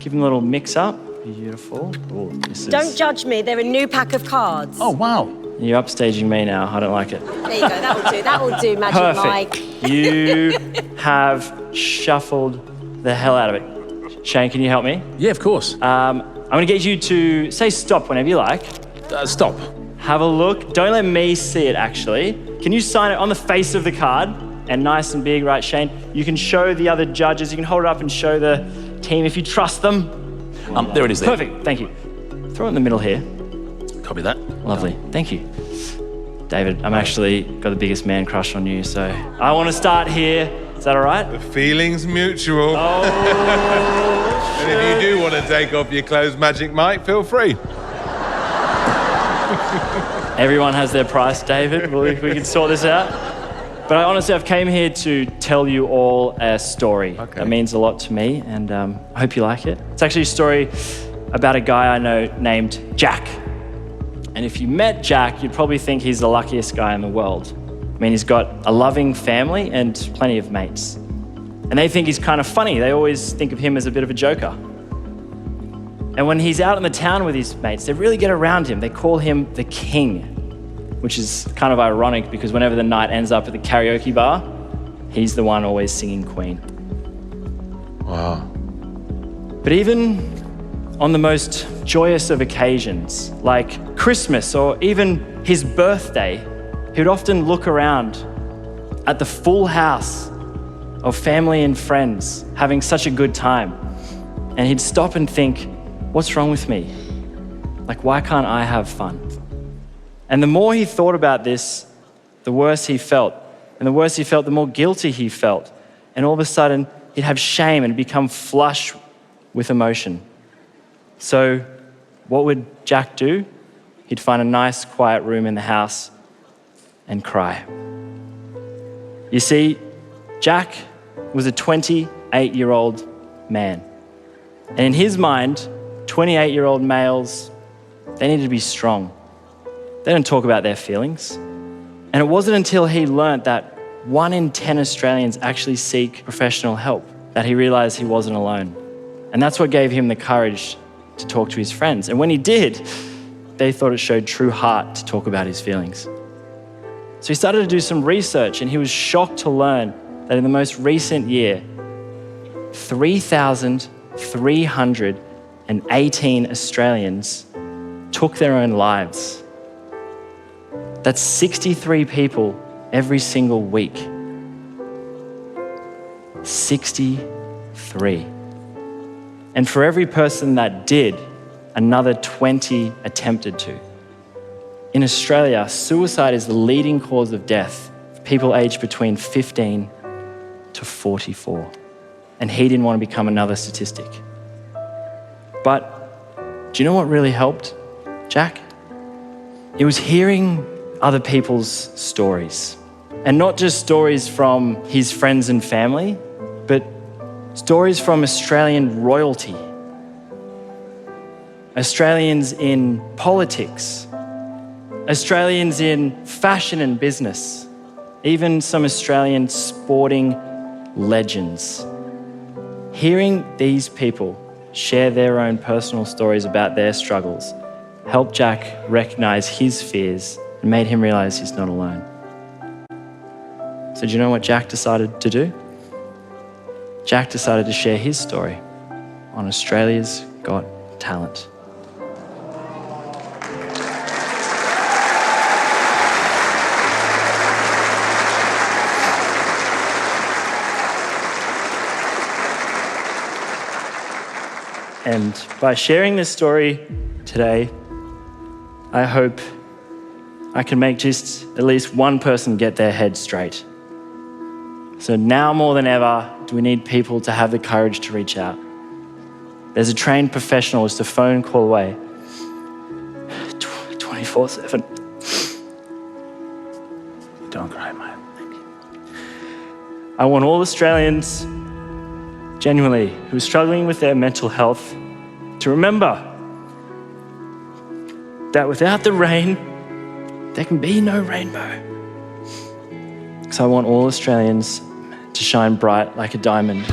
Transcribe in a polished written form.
Give them a little mix up. Beautiful. Ooh, Don't judge me. They're a new pack of cards. Oh, wow. You're upstaging me now. I don't like it. There you go. That'll do. That'll do, Magic Perfect. Mike. You have shuffled the hell out of it. Shane, can you help me? Yeah, of course. I'm going to get you to say stop whenever you like. Stop. Have a look. Don't let me see it, actually. Can you sign it on the face of the card? And nice and big, right, Shane? You can show the other judges. You can hold it up and show the team if you trust them. There it is there. Perfect. Thank you. Throw it in the middle here. Copy that. Lovely. Thank you. David, I'm actually got the biggest man crush on you, so I want to start here. Is that all right? The feeling's mutual. Oh, And if you do want to take off your clothes, Magic Mike, feel free. Everyone has their price, David. We can sort this out. But I've came here to tell you all a story. Okay. That means a lot to me, and I hope you like it. It's actually a story about a guy I know named Jack. And if you met Jack, you'd probably think he's the luckiest guy in the world. I mean, he's got a loving family and plenty of mates. And they think he's kind of funny. They always think of him as a bit of a joker. And when he's out in the town with his mates, they really get around him. They call him the king, which is kind of ironic because whenever the night ends up at the karaoke bar, he's the one always singing Queen. Wow. But even on the most joyous of occasions, like Christmas or even his birthday, he would often look around at the full house of family and friends having such a good time. And he'd stop and think, what's wrong with me? Like, why can't I have fun? And the more he thought about this, the worse he felt. And the worse he felt, the more guilty he felt. And all of a sudden, he'd have shame and become flush with emotion. So what would Jack do? He'd find a nice, quiet room in the house and cry. You see, Jack was a 28-year-old man. And in his mind, 28-year-old males, they needed to be strong. They don't talk about their feelings. And it wasn't until he learnt that 1 in 10 Australians actually seek professional help that he realised he wasn't alone. And that's what gave him the courage to talk to his friends. And when he did, they thought it showed true heart to talk about his feelings. So he started to do some research, and he was shocked to learn that in the most recent year, 3,318 Australians took their own lives. That's 63 people every single week. 63. And for every person that did, another 20 attempted to. In Australia, suicide is the leading cause of death for people aged between 15 to 44. And he didn't want to become another statistic. But do you know what really helped Jack? It was hearing other people's stories. And not just stories from his friends and family, but stories from Australian royalty, Australians in politics, Australians in fashion and business, even some Australian sporting legends. Hearing these people share their own personal stories about their struggles helped Jack recognize his fears and made him realize he's not alone. So do you know what Jack decided to do? Jack decided to share his story on Australia's Got Talent. And by sharing this story today, I hope I can make just at least one person get their head straight. So now more than ever, do we need people to have the courage to reach out. There's a trained professional just a phone call away, 24/7. Don't cry, mate. Thank you. I want all Australians, genuinely, who are struggling with their mental health, to remember that without the rain, there can be no rainbow. So I want all Australians to shine bright like a diamond.